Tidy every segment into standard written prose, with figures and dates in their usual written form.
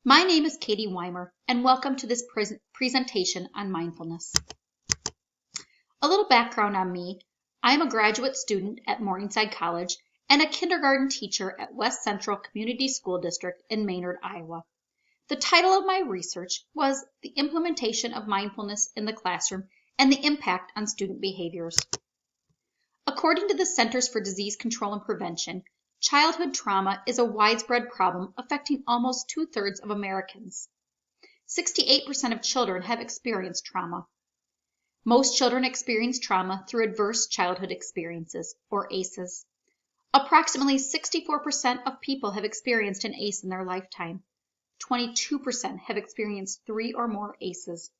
My name is Katie Wymer, and welcome to this presentation on mindfulness. A little background on me. I am a graduate student at Morningside College and a kindergarten teacher at West Central Community School District in Maynard, Iowa. The title of my research was The Implementation of Mindfulness in the Classroom and the Impact on Student Behaviors. According to the Centers for Disease Control and Prevention, childhood trauma is a widespread problem affecting almost 2/3 of Americans. 68% of children have experienced trauma. Most children experience trauma through adverse childhood experiences, or ACEs. Approximately 64% of people have experienced an ACE in their lifetime. 22% have experienced 3 or more ACEs.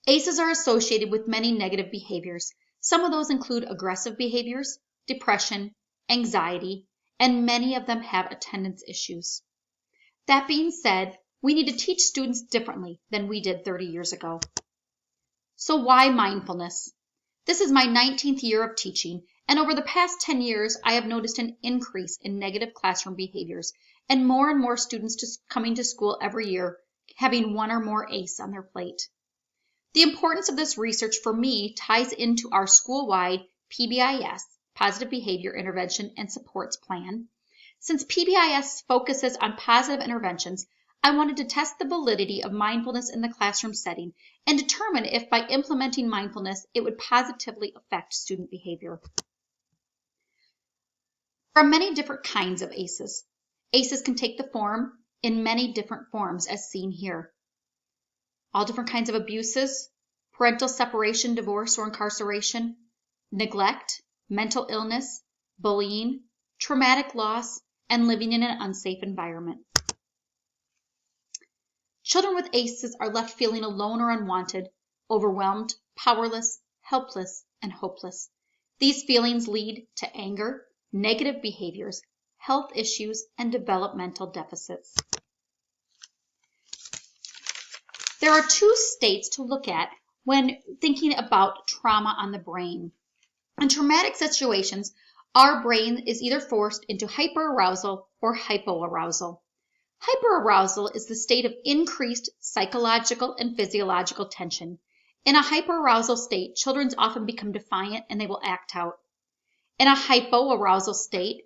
ACEs are associated with many negative behaviors. Some of those include aggressive behaviors, depression, anxiety, and many of them have attendance issues. That being said, we need to teach students differently than we did 30 years ago. So why mindfulness? This is my 19th year of teaching, and over the past 10 years, I have noticed an increase in negative classroom behaviors and more students coming to school every year having 1 or more ACE on their plate. The importance of this research for me ties into our school-wide PBIS, Positive Behavior Intervention and Supports Plan. Since PBIS focuses on positive interventions, I wanted to test the validity of mindfulness in the classroom setting and determine if by implementing mindfulness, it would positively affect student behavior. There are many different kinds of ACEs. ACEs can take the form in many different forms as seen here. All different kinds of abuses, parental separation, divorce, or incarceration, neglect, mental illness, bullying, traumatic loss, and living in an unsafe environment. Children with ACEs are left feeling alone or unwanted, overwhelmed, powerless, helpless, and hopeless. These feelings lead to anger, negative behaviors, health issues, and developmental deficits. There are 2 states to look at when thinking about trauma on the brain. In traumatic situations, our brain is either forced into hyperarousal or hypoarousal. Hyperarousal is the state of increased psychological and physiological tension. In a hyperarousal state, children often become defiant and they will act out. In a hypoarousal state,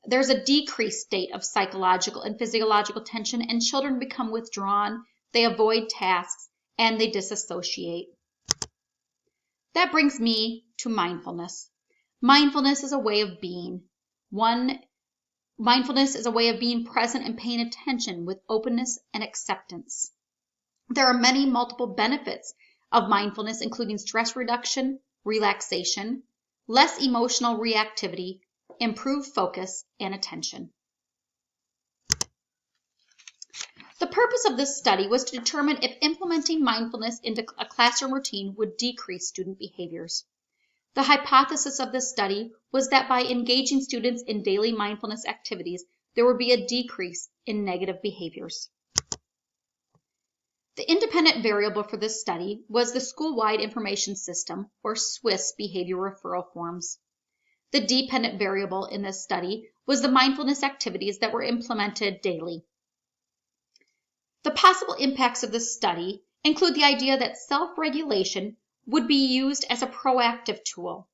there's a decreased state of psychological and physiological tension, and children become withdrawn, they avoid tasks, and they disassociate. That brings me to mindfulness. Mindfulness is a way of being. Mindfulness is a way of being present and paying attention with openness and acceptance. There are many multiple benefits of mindfulness, including stress reduction, relaxation, less emotional reactivity, improved focus, and attention. The purpose of this study was to determine if implementing mindfulness into a classroom routine would decrease student behaviors. The hypothesis of this study was that by engaging students in daily mindfulness activities, there would be a decrease in negative behaviors. The independent variable for this study was the School-Wide Information System, or SWIS, behavior referral forms. The dependent variable in this study was the mindfulness activities that were implemented daily. The possible impacts of this study include the idea that self-regulation would be used as a proactive tool.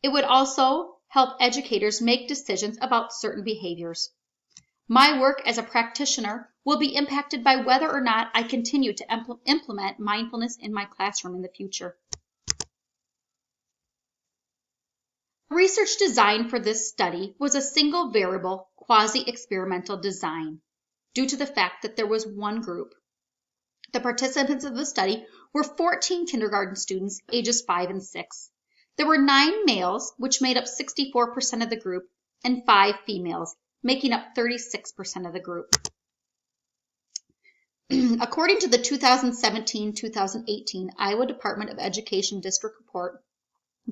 It would also help educators make decisions about certain behaviors. My work as a practitioner will be impacted by whether or not I continue to implement mindfulness in my classroom in the future. The research design for this study was a single variable quasi-experimental design due to the fact that there was one group. The participants of the study were 14 kindergarten students ages 5 and 6. There were 9 males, which made up 64% of the group, and 5 females, making up 36% of the group. According to the 2017-2018 Iowa Department of Education District Report,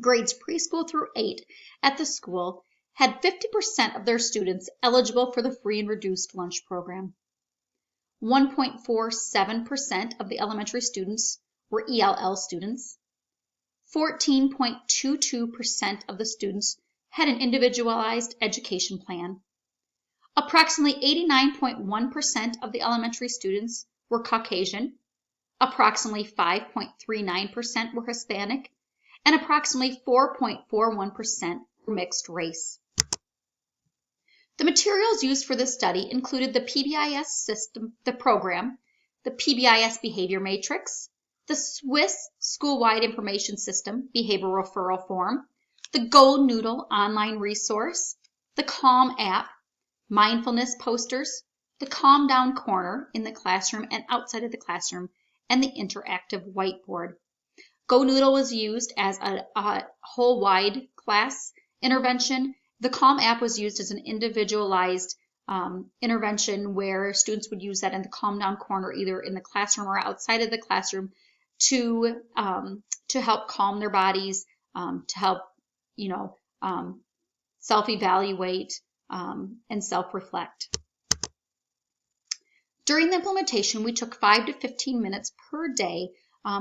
grades preschool through 8 at the school had 50% of their students eligible for the free and reduced lunch program. 1.47% of the elementary students were ELL students. 14.22% of the students had an individualized education plan. Approximately 89.1% of the elementary students were Caucasian, approximately 5.39% were Hispanic, and approximately 4.41% were mixed race. The materials used for this study included the PBIS system, the program, the PBIS behavior matrix, the Swiss school-wide information system behavioral referral form, the Gold Noodle online resource, the Calm app, mindfulness posters, the Calm Down corner in the classroom and outside of the classroom, and the interactive whiteboard. Go Noodle was used as a whole wide class intervention. The Calm app was used as an individualized intervention where students would use that in the Calm Down corner, either in the classroom or outside of the classroom, to help calm their bodies, to help self-evaluate and self-reflect. During the implementation, we took 5 to 15 minutes per day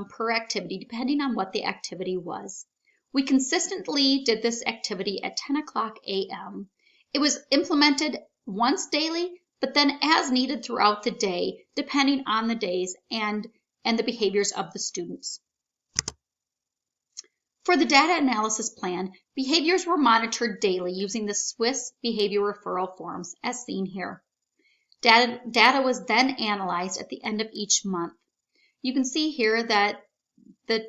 per activity, depending on what the activity was. We consistently did this activity at 10 o'clock a.m. It was implemented once daily, but then as needed throughout the day, depending on the days and the behaviors of the students. For the data analysis plan, behaviors were monitored daily using the Swiss behavior referral forms, as seen here. Data was then analyzed at the end of each month. You can see here that the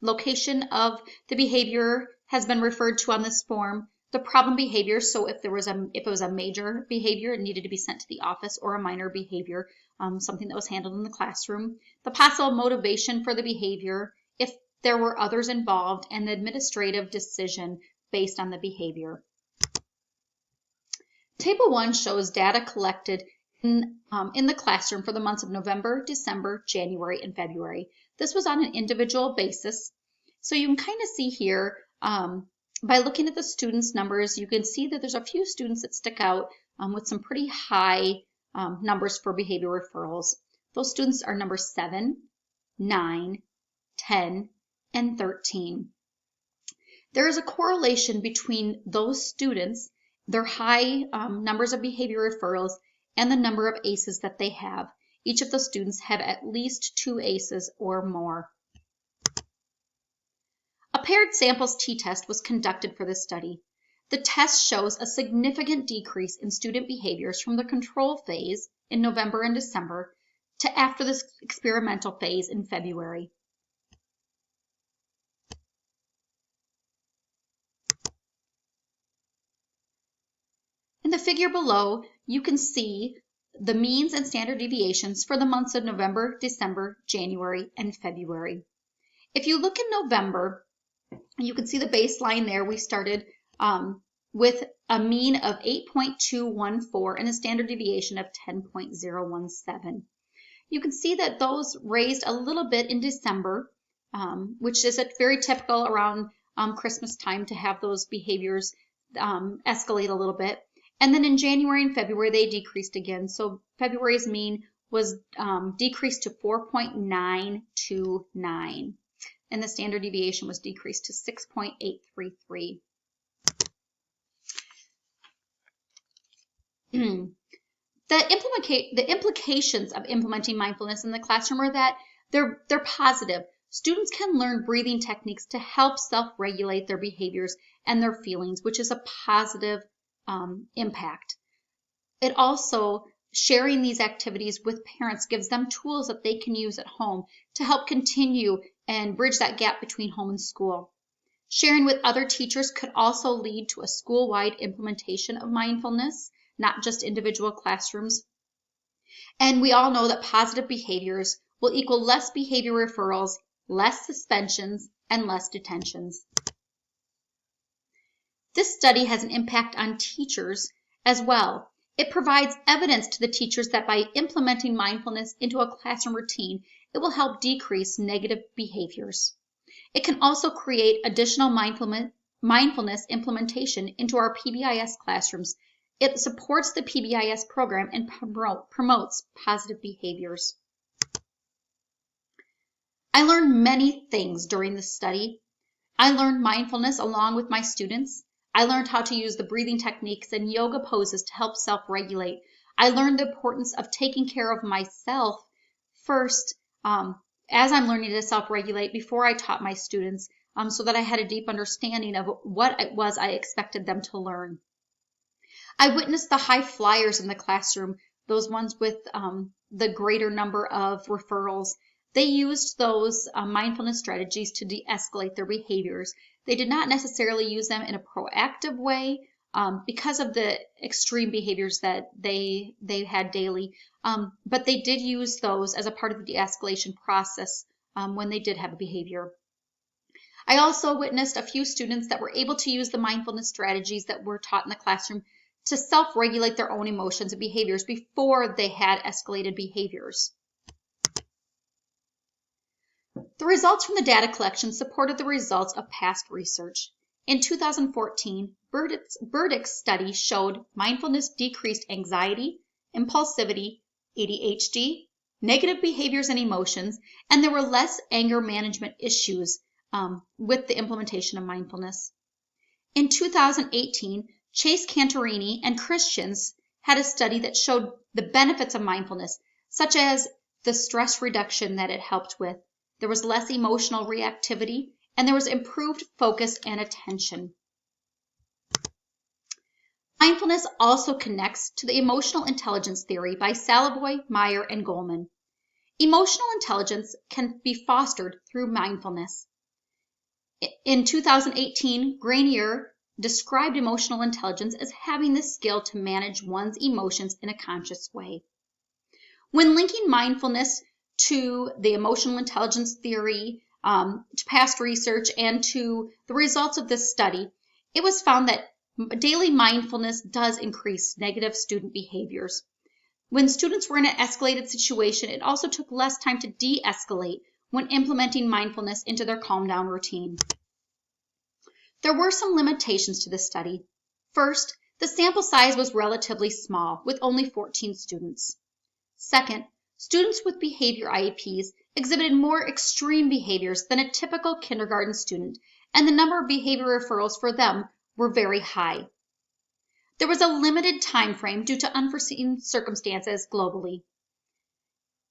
location of the behavior has been referred to on this form. The problem behavior, so if it was a major behavior, it needed to be sent to the office, or a minor behavior, something that was handled in the classroom. The possible motivation for the behavior, if there were others involved, and the administrative decision based on the behavior. Table 1 shows data collected in the classroom for the months of November, December, January, and February. This was on an individual basis. So you can kind of see here, by looking at the students' numbers, you can see that there's a few students that stick out with some pretty high numbers for behavior referrals. Those students are number 7, 9, 10, and 13. There is a correlation between those students, their high numbers of behavior referrals, and the number of ACEs that they have. Each of the students have at least 2 ACEs or more. A paired samples t-test was conducted for this study. The test shows a significant decrease in student behaviors from the control phase in November and December to after this experimental phase in February. In the figure below, you can see the means and standard deviations for the months of November, December, January, and February. If you look in November, you can see the baseline there. We started with a mean of 8.214 and a standard deviation of 10.017. You can see that those raised a little bit in December, which is very typical around Christmas time to have those behaviors escalate a little bit. And then in January and February, they decreased again. So February's mean was decreased to 4.929. And the standard deviation was decreased to 6.833. The implications of implementing mindfulness in the classroom are that they're positive. Students can learn breathing techniques to help self-regulate their behaviors and their feelings, which is a positive impact. It also, sharing these activities with parents gives them tools that they can use at home to help continue and bridge that gap between home and school. Sharing with other teachers could also lead to a school-wide implementation of mindfulness, not just individual classrooms. And we all know that positive behaviors will equal less behavior referrals, less suspensions, and less detentions. This study has an impact on teachers as well. It provides evidence to the teachers that by implementing mindfulness into a classroom routine, it will help decrease negative behaviors. It can also create additional mindfulness implementation into our PBIS classrooms. It supports the PBIS program and promotes positive behaviors. I learned many things during this study. I learned mindfulness along with my students. I learned how to use the breathing techniques and yoga poses to help self-regulate. I learned the importance of taking care of myself first as I'm learning to self-regulate before I taught my students, so that I had a deep understanding of what it was I expected them to learn. I witnessed the high flyers in the classroom, those ones with the greater number of referrals. They used those mindfulness strategies to de-escalate their behaviors. They did not necessarily use them in a proactive way because of the extreme behaviors that they had daily, but they did use those as a part of the de-escalation process when they did have a behavior. I also witnessed a few students that were able to use the mindfulness strategies that were taught in the classroom to self-regulate their own emotions and behaviors before they had escalated behaviors. The results from the data collection supported the results of past research. In 2014, Burdick's study showed mindfulness decreased anxiety, impulsivity, ADHD, negative behaviors and emotions, and there were less anger management issues with the implementation of mindfulness. In 2018, Chase Cantorini and Christians had a study that showed the benefits of mindfulness, such as the stress reduction that it helped with. There was less emotional reactivity, and there was improved focus and attention. Mindfulness also connects to the emotional intelligence theory by Saloboy, Meyer, and Goleman. Emotional intelligence can be fostered through mindfulness. In 2018, Grenier described emotional intelligence as having the skill to manage one's emotions in a conscious way. When linking mindfulness to the emotional intelligence theory, to past research, and to the results of this study, it was found that daily mindfulness does increase negative student behaviors. When students were in an escalated situation, it also took less time to de-escalate when implementing mindfulness into their calm down routine. There were some limitations to this study. First, the sample size was relatively small, with only 14 students. Second, students with behavior IEPs exhibited more extreme behaviors than a typical kindergarten student, and the number of behavior referrals for them were very high. There was a limited time frame due to unforeseen circumstances globally.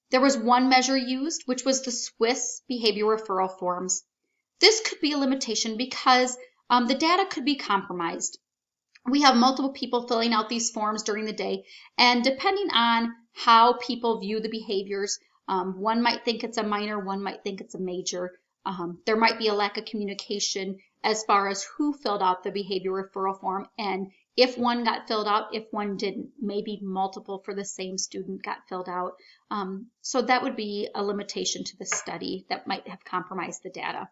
There was one measure used, which was the Swiss behavior referral forms. This could be a limitation because the data could be compromised. We have multiple people filling out these forms during the day, and depending on how people view the behaviors, one might think it's a minor, one might think it's a major. There might be a lack of communication as far as who filled out the behavior referral form, and if one got filled out, if one didn't. Maybe multiple for the same student got filled out. So that would be a limitation to the study that might have compromised the data.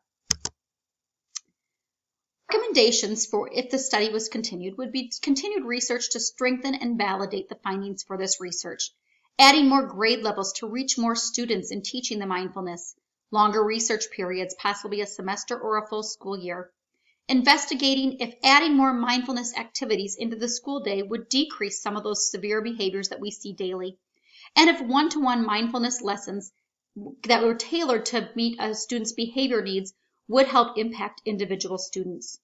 Recommendations for if the study was continued would be continued research to strengthen and validate the findings for this research, adding more grade levels to reach more students in teaching the mindfulness, longer research periods, possibly a semester or a full school year, investigating if adding more mindfulness activities into the school day would decrease some of those severe behaviors that we see daily, and if one-to-one mindfulness lessons that were tailored to meet a student's behavior needs would help impact individual students.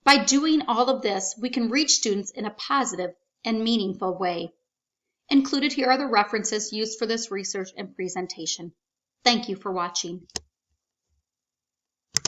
By doing all of this, we can reach students in a positive and meaningful way. Included here are the references used for this research and presentation. Thank you for watching.